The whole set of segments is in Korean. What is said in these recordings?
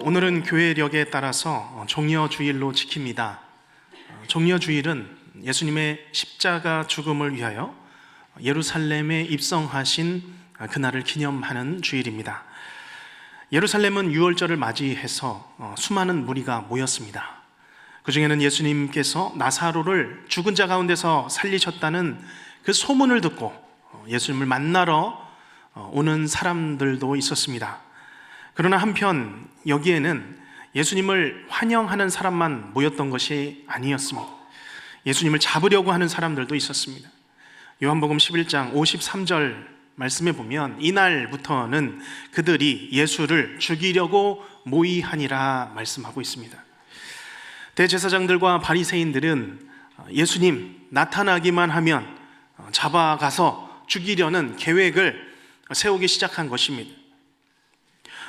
오늘은 교회력에 따라서 종려주일로 지킵니다. 종려주일은 예수님의 십자가 죽음을 위하여 예루살렘에 입성하신 그날을 기념하는 주일입니다. 예루살렘은 유월절을 맞이해서 수많은 무리가 모였습니다. 그 중에는 예수님께서 나사로를 죽은 자 가운데서 살리셨다는 그 소문을 듣고 예수님을 만나러 오는 사람들도 있었습니다. 그러나 한편 여기에는 예수님을 환영하는 사람만 모였던 것이 아니었습니다. 예수님을 잡으려고 하는 사람들도 있었습니다. 요한복음 11장 53절 말씀에 보면 이날부터는 그들이 예수를 죽이려고 모의하니라 말씀하고 있습니다. 대제사장들과 바리새인들은 예수님 나타나기만 하면 잡아가서 죽이려는 계획을 세우기 시작한 것입니다.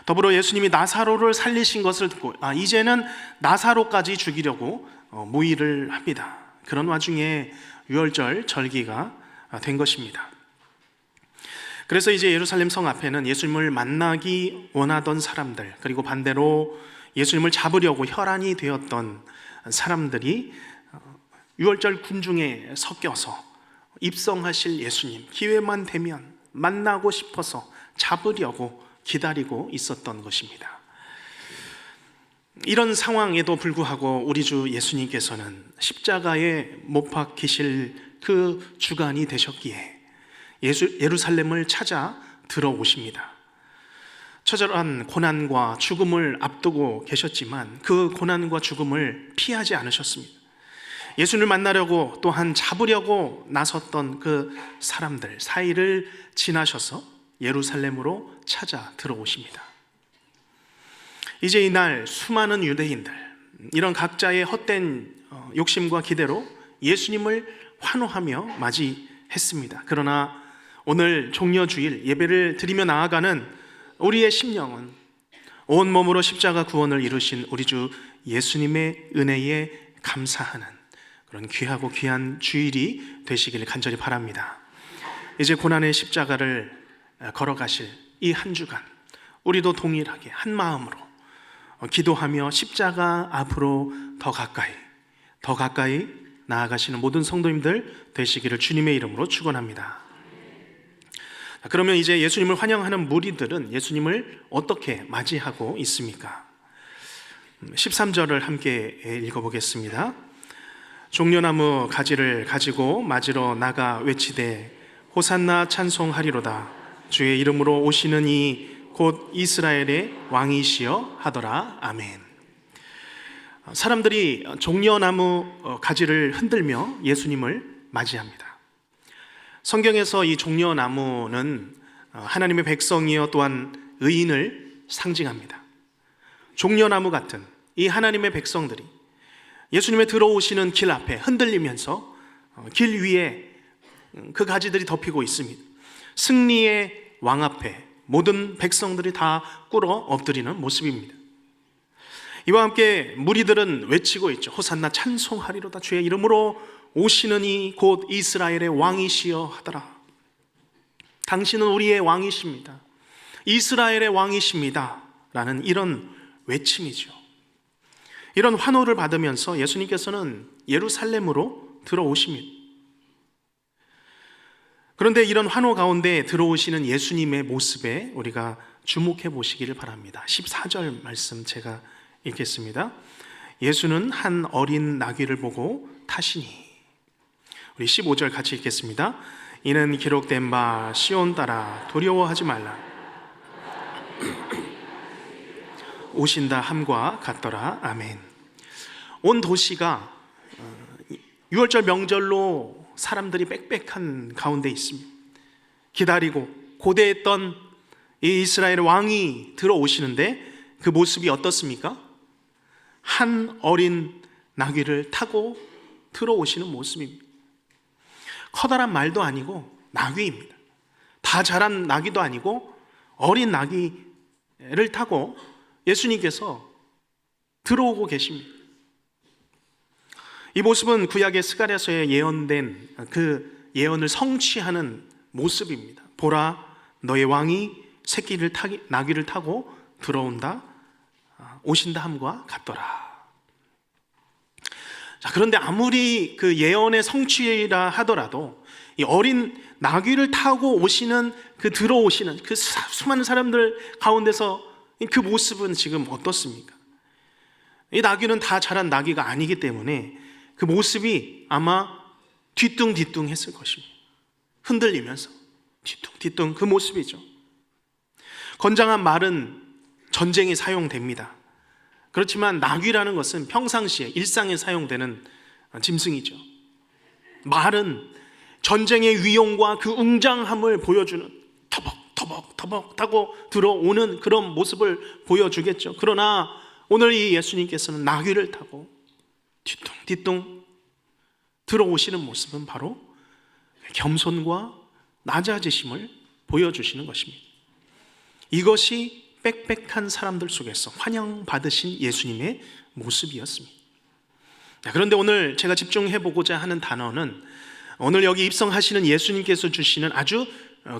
더불어 예수님이 나사로를 살리신 것을 듣고 이제는 나사로까지 죽이려고 모의를 합니다. 그런 와중에 유월절 절기가 된 것입니다. 그래서 이제 예루살렘 성 앞에는 예수님을 만나기 원하던 사람들, 그리고 반대로 예수님을 잡으려고 혈안이 되었던 사람들이 유월절 군중에 섞여서 입성하실 예수님, 기회만 되면 만나고 싶어서 잡으려고 기다리고 있었던 것입니다. 이런 상황에도 불구하고 우리 주 예수님께서는 십자가에 못 박히실 그 주간이 되셨기에 예루살렘을 찾아 들어오십니다. 처절한 고난과 죽음을 앞두고 계셨지만 그 고난과 죽음을 피하지 않으셨습니다. 예수님을 만나려고 또한 잡으려고 나섰던 그 사람들 사이를 지나셔서 예루살렘으로 찾아 들어오십니다. 이제 이날 수많은 유대인들, 이런 각자의 헛된 욕심과 기대로 예수님을 환호하며 맞이했습니다. 그러나 오늘 종려주일 예배를 드리며 나아가는 우리의 심령은 온몸으로 십자가 구원을 이루신 우리 주 예수님의 은혜에 감사하는 그런 귀하고 귀한 주일이 되시길 간절히 바랍니다. 이제 고난의 십자가를 걸어가실 이 한 주간 우리도 동일하게 한 마음으로 기도하며 십자가 앞으로 더 가까이 나아가시는 모든 성도님들 되시기를 주님의 이름으로 축원합니다. 그러면 이제 예수님을 환영하는 무리들은 예수님을 어떻게 맞이하고 있습니까? 13절을 함께 읽어보겠습니다. 종려나무 가지를 가지고 맞으러 나가 외치되 호산나 찬송하리로다. 주의 이름으로 오시는 이 곧 이스라엘의 왕이시여 하더라. 아멘. 사람들이 종려나무 가지를 흔들며 예수님을 맞이합니다. 성경에서 이 종려나무는 하나님의 백성이여 또한 의인을 상징합니다. 종려나무 같은 이 하나님의 백성들이 예수님의 들어오시는 길 앞에 흔들리면서 길 위에 그 가지들이 덮이고 있습니다. 승리의 왕 앞에 모든 백성들이 다 꿇어 엎드리는 모습입니다. 이와 함께 무리들은 외치고 있죠. 호산나 찬송하리로다. 주의 이름으로 오시는 이 곧 이스라엘의 왕이시여 하더라. 당신은 우리의 왕이십니다. 이스라엘의 왕이십니다. 라는 이런 외침이죠. 이런 환호를 받으면서 예수님께서는 예루살렘으로 들어오십니다. 그런데 이런 환호 가운데 들어오시는 예수님의 모습에 우리가 주목해 보시기를 바랍니다. 14절 말씀 제가 읽겠습니다. 예수는 한 어린 나귀를 보고 타시니. 우리 15절 같이 읽겠습니다. 이는 기록된 바 시온 따라 두려워하지 말라. 오신다 함과 같더라. 아멘. 온 도시가 유월절 명절로 사람들이 빽빽한 가운데 있습니다. 기다리고 고대했던 이 이스라엘의 왕이 들어오시는데 그 모습이 어떻습니까? 한 어린 나귀를 타고 들어오시는 모습입니다. 커다란 말도 아니고 나귀입니다. 다 자란 나귀도 아니고 어린 나귀를 타고 예수님께서 들어오고 계십니다. 이 모습은 구약의 스가랴서에 예언된 그 예언을 성취하는 모습입니다. 보라, 너의 왕이 나귀를 타고 들어온다. 오신다 함과 같더라. 자, 그런데 아무리 그 예언의 성취라 하더라도 이 어린 나귀를 타고 오시는 들어오시는 그 수많은 사람들 가운데서 그 모습은 지금 어떻습니까? 이 나귀는 다 자란 나귀가 아니기 때문에 그 모습이 아마 뒤뚱뒤뚱 했을 것입니다. 흔들리면서 뒤뚱뒤뚱 그 모습이죠. 건장한 말은 전쟁에 사용됩니다. 그렇지만 나귀라는 것은 평상시에 일상에 사용되는 짐승이죠. 말은 전쟁의 위용과 그 웅장함을 보여주는 터벅터벅 타고 들어오는 그런 모습을 보여주겠죠. 그러나 오늘 이 예수님께서는 나귀를 타고 뒤뚱뒤뚱 들어오시는 모습은 바로 겸손과 낮아지심을 보여주시는 것입니다. 이것이 빽빽한 사람들 속에서 환영받으신 예수님의 모습이었습니다. 그런데 오늘 제가 집중해보고자 하는 단어는 오늘 여기 입성하시는 예수님께서 주시는 아주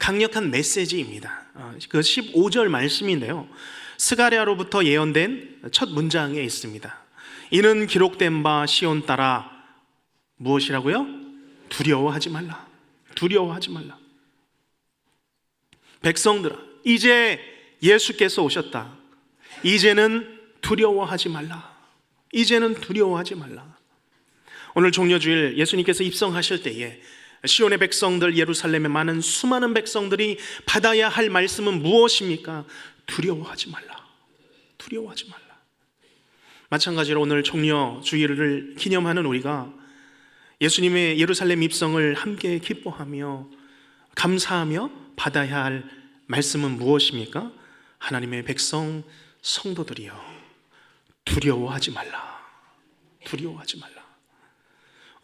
강력한 메시지입니다. 그 15절 말씀인데요, 스가랴로부터 예언된 첫 문장에 있습니다. 이는 기록된 바 시온 딸아 무엇이라고요? 두려워하지 말라. 두려워하지 말라. 백성들아, 이제 예수께서 오셨다. 이제는 두려워하지 말라. 이제는 두려워하지 말라. 오늘 종려주일 예수님께서 입성하실 때에 시온의 백성들, 예루살렘의 많은 수많은 백성들이 받아야 할 말씀은 무엇입니까? 두려워하지 말라. 두려워하지 말라. 마찬가지로 오늘 종려주일을 기념하는 우리가 예수님의 예루살렘 입성을 함께 기뻐하며 감사하며 받아야 할 말씀은 무엇입니까? 하나님의 백성 성도들이여, 두려워하지 말라. 두려워하지 말라.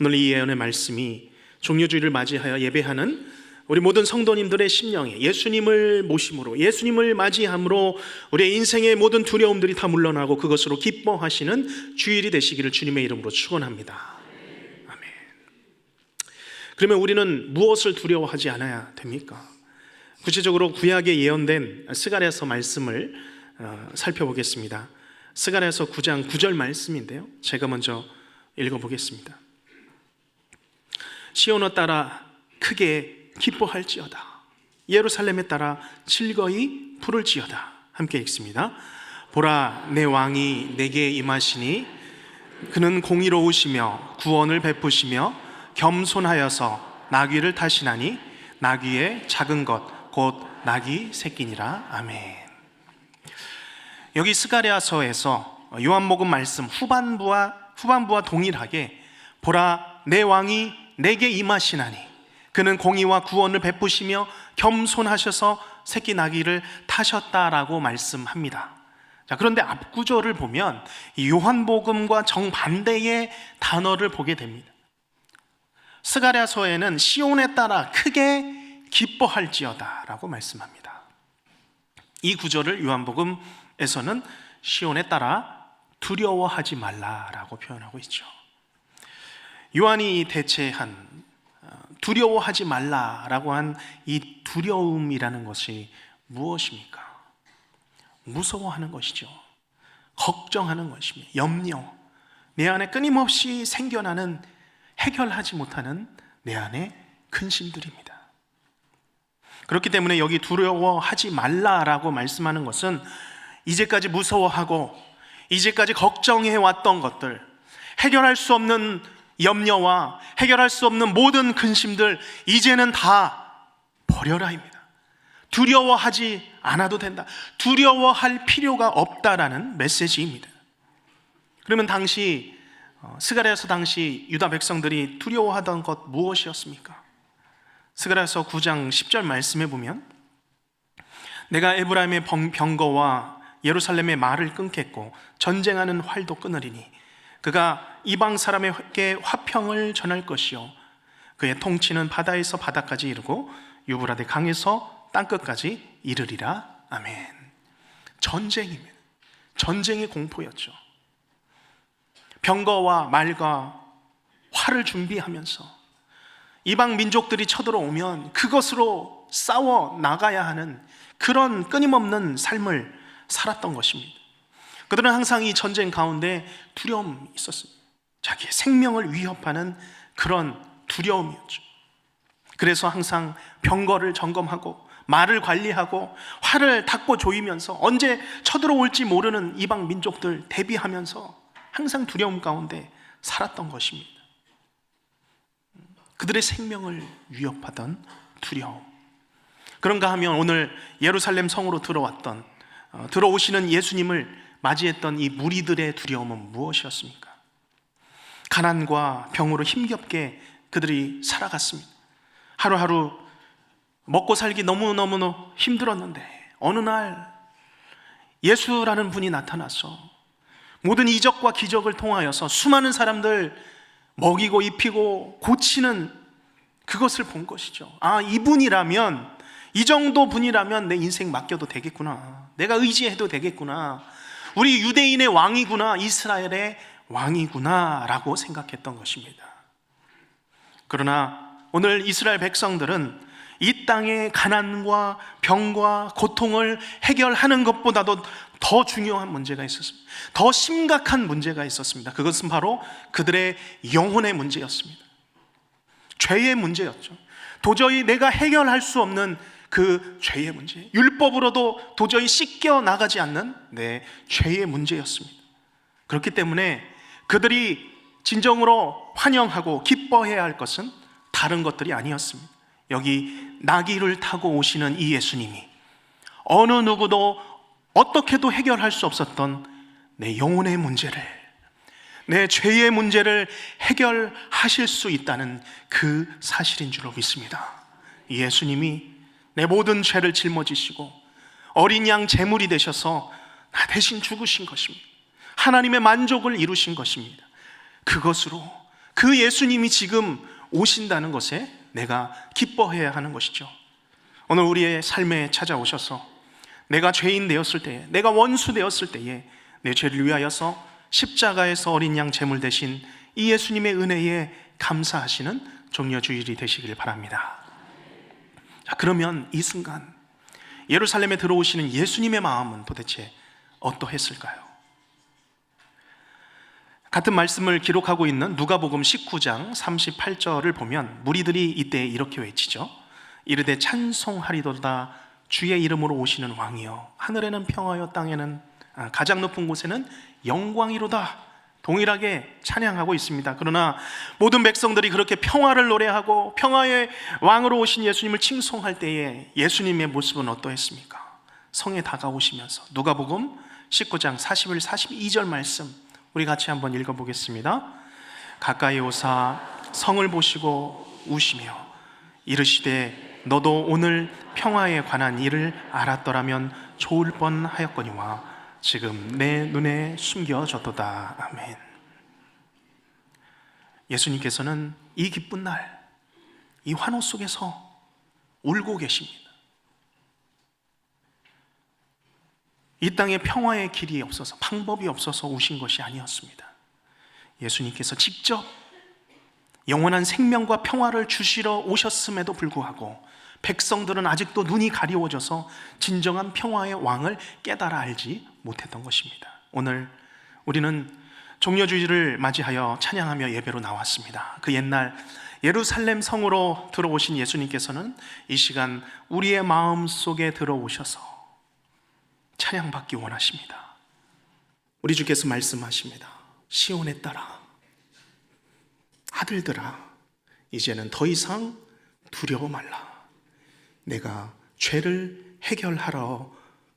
오늘 이 예언의 말씀이 종려주일을 맞이하여 예배하는 우리 모든 성도님들의 심령에 예수님을 모심으로, 예수님을 맞이함으로 우리의 인생의 모든 두려움들이 다 물러나고 그것으로 기뻐하시는 주일이 되시기를 주님의 이름으로 축원합니다. 아멘. 그러면 우리는 무엇을 두려워하지 않아야 됩니까? 구체적으로 구약에 예언된 스가랴서 말씀을 살펴보겠습니다. 스가랴서 9장 9절 말씀인데요, 제가 먼저 읽어보겠습니다. 시온아 따라 크게 기뻐할지어다. 예루살렘에 따라 즐거이 부를지어다. 함께 읽습니다. 보라, 내 왕이 내게 임하시니 그는 공의로우시며 구원을 베푸시며 겸손하여서 나귀를 타시나니 나귀의 작은 것 곧 나귀 새끼니라. 아멘. 여기 스가랴서에서 요한복음 말씀 후반부와 동일하게 보라, 내 왕이 내게 임하시나니 그는 공의와 구원을 베푸시며 겸손하셔서 새끼 나귀를 타셨다라고 말씀합니다. 자, 그런데 앞구절을 보면 요한복음과 정반대의 단어를 보게 됩니다. 스가랴서에는 시온에 따라 크게 기뻐할지어다 라고 말씀합니다. 이 구절을 요한복음에서는 시온에 따라 두려워하지 말라라고 표현하고 있죠. 요한이 대체한 두려워하지 말라라고 한 이 두려움이라는 것이 무엇입니까? 무서워하는 것이죠. 걱정하는 것입니다. 염려, 내 안에 끊임없이 생겨나는 해결하지 못하는 내 안의 근심들입니다. 그렇기 때문에 여기 두려워하지 말라라고 말씀하는 것은 이제까지 무서워하고 이제까지 걱정해왔던 것들, 해결할 수 없는 염려와 해결할 수 없는 모든 근심들 이제는 다 버려라입니다. 두려워하지 않아도 된다. 두려워할 필요가 없다라는 메시지입니다. 그러면 당시 스가랴서 당시 유다 백성들이 두려워하던 것 무엇이었습니까? 스가랴서 9장 10절 말씀해 보면 내가 에브라임의 병거와 예루살렘의 말을 끊겠고 전쟁하는 활도 끊으리니 그가 이방 사람에게 화평을 전할 것이요 그의 통치는 바다에서 바다까지 이르고 유브라데 강에서 땅끝까지 이르리라. 아멘. 전쟁입니다. 전쟁의 공포였죠. 병거와 말과 활을 준비하면서 이방 민족들이 쳐들어오면 그것으로 싸워 나가야 하는 그런 끊임없는 삶을 살았던 것입니다. 그들은 항상 이 전쟁 가운데 두려움이 있었습니다. 자기의 생명을 위협하는 그런 두려움이었죠. 그래서 항상 병거를 점검하고 말을 관리하고 활을 닦고 조이면서 언제 쳐들어올지 모르는 이방 민족들 대비하면서 항상 두려움 가운데 살았던 것입니다. 그들의 생명을 위협하던 두려움. 그런가 하면 오늘 예루살렘 성으로 들어오시는 예수님을 맞이했던 이 무리들의 두려움은 무엇이었습니까? 가난과 병으로 힘겹게 그들이 살아갔습니다. 하루하루 먹고 살기 너무너무 힘들었는데 어느 날 예수라는 분이 나타나서 모든 이적과 기적을 통하여서 수많은 사람들 먹이고 입히고 고치는 그것을 본 것이죠. 아, 이분이라면, 이 정도 분이라면 내 인생 맡겨도 되겠구나, 내가 의지해도 되겠구나, 우리 유대인의 왕이구나, 이스라엘의 왕이구나 라고 생각했던 것입니다. 그러나 오늘 이스라엘 백성들은 이 땅의 가난과 병과 고통을 해결하는 것보다도 더 중요한 문제가 있었습니다. 더 심각한 문제가 있었습니다. 그것은 바로 그들의 영혼의 문제였습니다. 죄의 문제였죠. 도저히 내가 해결할 수 없는 그 죄의 문제, 율법으로도 도저히 씻겨 나가지 않는 내 죄의 문제였습니다. 그렇기 때문에 그들이 진정으로 환영하고 기뻐해야 할 것은 다른 것들이 아니었습니다. 여기 나귀를 타고 오시는 이 예수님이 어느 누구도 어떻게도 해결할 수 없었던 내 영혼의 문제를, 내 죄의 문제를 해결하실 수 있다는 그 사실인 줄로 믿습니다. 이 예수님이 내 모든 죄를 짊어지시고 어린 양 제물이 되셔서 나 대신 죽으신 것입니다. 하나님의 만족을 이루신 것입니다. 그것으로 그 예수님이 지금 오신다는 것에 내가 기뻐해야 하는 것이죠. 오늘 우리의 삶에 찾아오셔서 내가 죄인 되었을 때에, 내가 원수 되었을 때에 내 죄를 위하여서 십자가에서 어린 양 제물 대신 이 예수님의 은혜에 감사하시는 종려주일이 되시길 바랍니다. 자, 그러면 이 순간 예루살렘에 들어오시는 예수님의 마음은 도대체 어떠했을까요? 같은 말씀을 기록하고 있는 누가복음 19장 38절을 보면 무리들이 이때 이렇게 외치죠. 이르되 찬송하리도다 주의 이름으로 오시는 왕이여, 하늘에는 평화여 땅에는 가장 높은 곳에는 영광이로다. 동일하게 찬양하고 있습니다. 그러나 모든 백성들이 그렇게 평화를 노래하고 평화의 왕으로 오신 예수님을 칭송할 때에 예수님의 모습은 어떠했습니까? 성에 다가오시면서 누가복음 19장 41, 42절 말씀 우리 같이 한번 읽어보겠습니다. 가까이 오사 성을 보시고 우시며 이르시되 너도 오늘 평화에 관한 일을 알았더라면 좋을 뻔하였거니와 지금 내 눈에 숨겨졌도다. 아멘. 예수님께서는 이 기쁜 날, 이 환호 속에서 울고 계십니다. 이 땅에 평화의 길이 없어서, 방법이 없어서 오신 것이 아니었습니다. 예수님께서 직접 영원한 생명과 평화를 주시러 오셨음에도 불구하고 백성들은 아직도 눈이 가리워져서 진정한 평화의 왕을 깨달아 알지 못했던 것입니다. 오늘 우리는 종려주일을 맞이하여 찬양하며 예배로 나왔습니다. 그 옛날 예루살렘 성으로 들어오신 예수님께서는 이 시간 우리의 마음 속에 들어오셔서 찬양받기 원하십니다. 우리 주께서 말씀하십니다. 시온의 딸아, 아들들아, 이제는 더 이상 두려워 말라. 내가 죄를 해결하러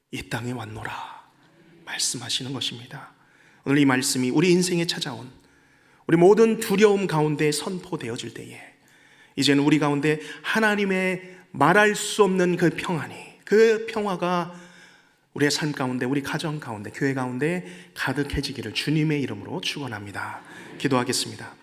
이 땅에 왔노라 말씀하시는 것입니다. 오늘 이 말씀이 우리 인생에 찾아온 우리 모든 두려움 가운데 선포되어질 때에 이제는 우리 가운데 하나님의 말할 수 없는 그 평안이, 그 평화가 우리의 삶 가운데, 우리 가정 가운데, 교회 가운데 가득해지기를 주님의 이름으로 축원합니다. 기도하겠습니다.